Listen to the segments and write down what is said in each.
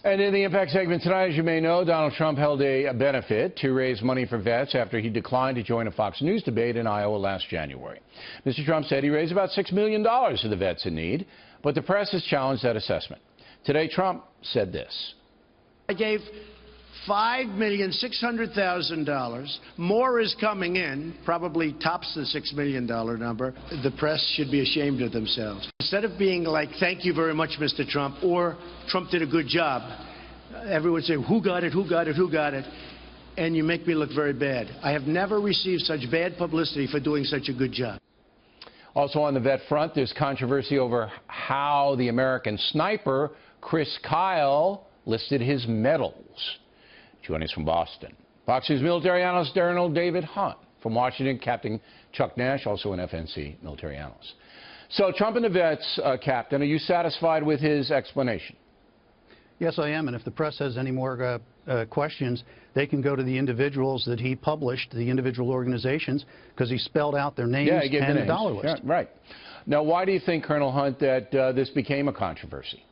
And in the Impact segment tonight, as you may know, Donald Trump held a benefit to raise money for vets after he declined to join a Fox News debate in Iowa last January. Mr. Trump said he raised about $6 million for the vets in need, but the press has challenged that assessment. Today, Trump said this. I gave $5,600,000. More is coming in, probably tops the $6 million number. The press should be ashamed of themselves. Instead of being like, thank you very much, Mr. Trump, or Trump did a good job, everyone say, who got it, who got it, who got it? And you make me look very bad. I have never received such bad publicity for doing such a good job. Also on the vet front, there's controversy over how the American sniper, Chris Kyle, listed his medals. Joining us from Boston, Fox News military analyst Colonel David Hunt. From Washington, Captain Chuck Nash, also an FNC military analyst. So Trump and the vets, Captain, are you satisfied with his explanation? Yes, I am. And if the press has any more questions, they can go to the individuals that he published, the individual organizations, because he spelled out their names and the dollar list. Yeah, right. Now, why do you think, Colonel Hunt, that this became a controversy?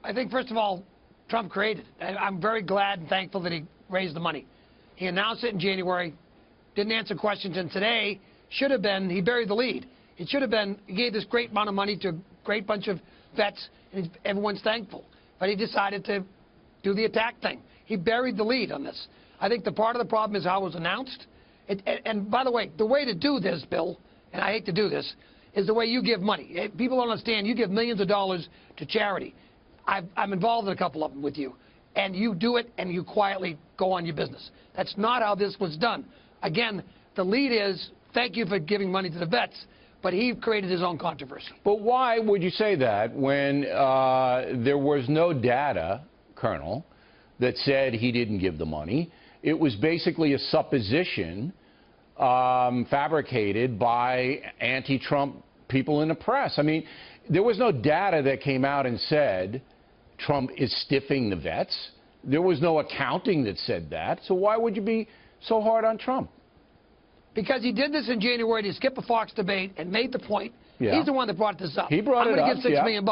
I think, first of all, Trump created it. I'm very glad and thankful that he raised the money. He announced it in January, didn't answer questions, and today should have been, he buried the lead. It should have been, he gave this great amount of money to a great bunch of vets, and everyone's thankful. But he decided to do the attack thing. He buried the lead on this. I think the part of the problem is how it was announced. And by the way, the way to do this, Bill, and I hate to do this, is the way you give money. People don't understand. You give millions of dollars to charity. I'm involved in a couple of them with you. And you do it, and you quietly go on your business. That's not how this was done. Again, the lead is, thank you for giving money to the vets, but he created his own controversy. But why would you say that when there was no data, Colonel, that said he didn't give the money? It was basically a supposition fabricated by anti-Trump people in the press. I mean, there was no data that came out and said Trump is stiffing the vets. There was no accounting that said that. So why would you be so hard on Trump? Because he did this in January to skip a Fox debate and made the point. Yeah. He's the one that brought this up. He brought it up. I'm going to give $6 million.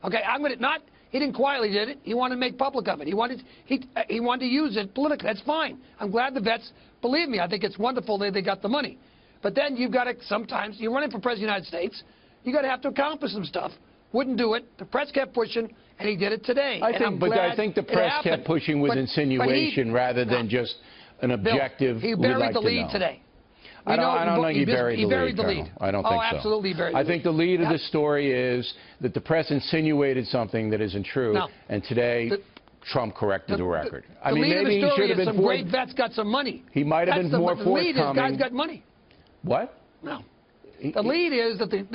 Okay, I'm going to not. He didn't quietly did it. He wanted to make public of it. He wanted to use it politically. That's fine. I'm glad the vets believe me. I think it's wonderful that they got the money. But then you've got to sometimes you're running for president of the United States. You got to have to accomplish some stuff. Wouldn't do it. The press kept pushing, and he did it today. I think the press kept pushing with insinuation rather than just an objective. Bill, he buried the lead today. I don't think he buried the lead, Colonel. I don't think so. Oh, absolutely buried the lead. I think the lead of the story is that the press insinuated something that isn't true, and today Trump corrected the record. I mean, maybe he should have been some great vets got some money. He might have been more forthcoming. The lead is guys got money. What? No. The lead is that the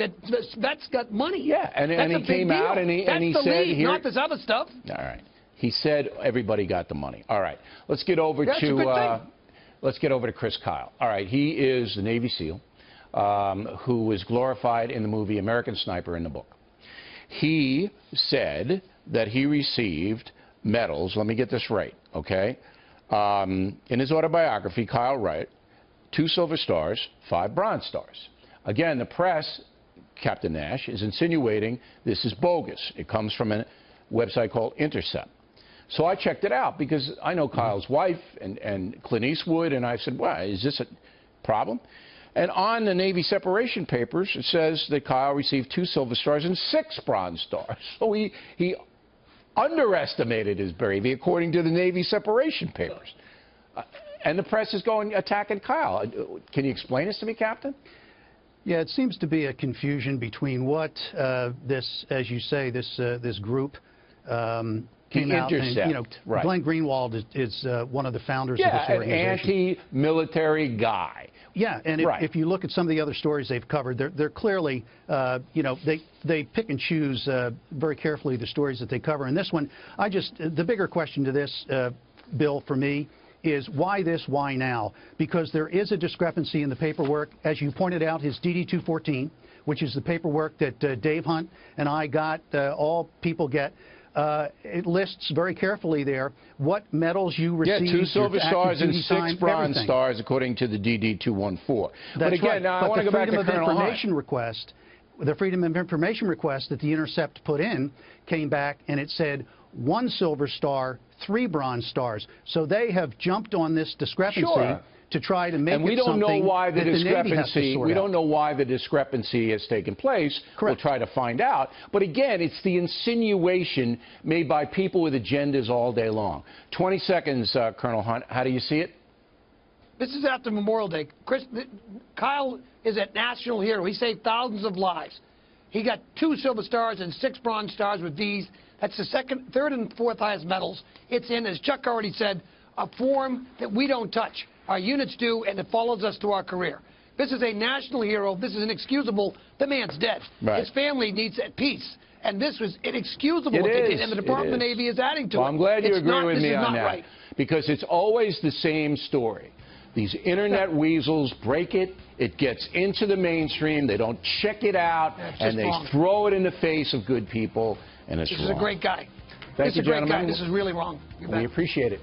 vets got money. Yeah, and he came out and he said, "Here, not this other stuff." All right. He said everybody got the money. All right. Let's get over to Chris Kyle. All right. He is the Navy SEAL who was glorified in the movie American Sniper in the book. He said that he received medals. Let me get this right, okay? In his autobiography, Kyle wrote 2 Silver Stars, 5 Bronze Stars. Again, the press, Captain Nash, is insinuating this is bogus. It comes from a website called Intercept. So I checked it out because I know Kyle's wife and Clint Eastwood, and I said, well, is this a problem? And on the Navy separation papers, it says that Kyle received 2 Silver Stars and 6 Bronze Stars. So he underestimated his bravery, according to the Navy separation papers. And the press is going attacking Kyle. Can you explain this to me, Captain? Yeah, it seems to be a confusion between what this, as you say, this group came out and, you know, right. Glenn Greenwald is one of the founders of this organization. An anti-military guy. Yeah, and if you look at some of the other stories they've covered, they're clearly, you know, they pick and choose very carefully the stories that they cover. And this one, the bigger question to this, Bill, for me, is why this, why now? Because there is a discrepancy in the paperwork. As you pointed out, his DD-214, which is the paperwork that Dave Hunt and I got, all people get, it lists very carefully there what medals you received. Yeah, 2 Silver Stars and 6 Bronze Stars, according to the DD-214. But again, now I want to go back to Colonel Hunt. Freedom of Information request the Freedom of Information request that The Intercept put in came back and it said 1 silver star, 3 bronze stars. So they have jumped on this discrepancy. Sure. To try to make and we it don't know something why the that the Navy has to discrepancy. sort We out. don't know why the discrepancy has taken place. Correct. We'll try to find out. But again, it's the insinuation made by people with agendas all day long. 20 seconds, Colonel Hunt. How do you see it? This is after Memorial Day. Kyle is a national hero. He saved thousands of lives. He got 2 silver stars and 6 bronze stars with V's. That's the second, third, and fourth highest medals. It's in, as Chuck already said, a form that we don't touch. Our units do, and it follows us through our career. This is a national hero. This is inexcusable. The man's dead. Right. His family needs peace. And this was inexcusable what they did, and the Department of Navy is adding to it. Well, I'm glad you agree with me on that. Right. Because it's always the same story. These internet weasels break it, it gets into the mainstream, they don't check it out, and they throw it in the face of good people, and it's wrong. This is a great guy. Thank you, gentlemen. This is really wrong. We appreciate it.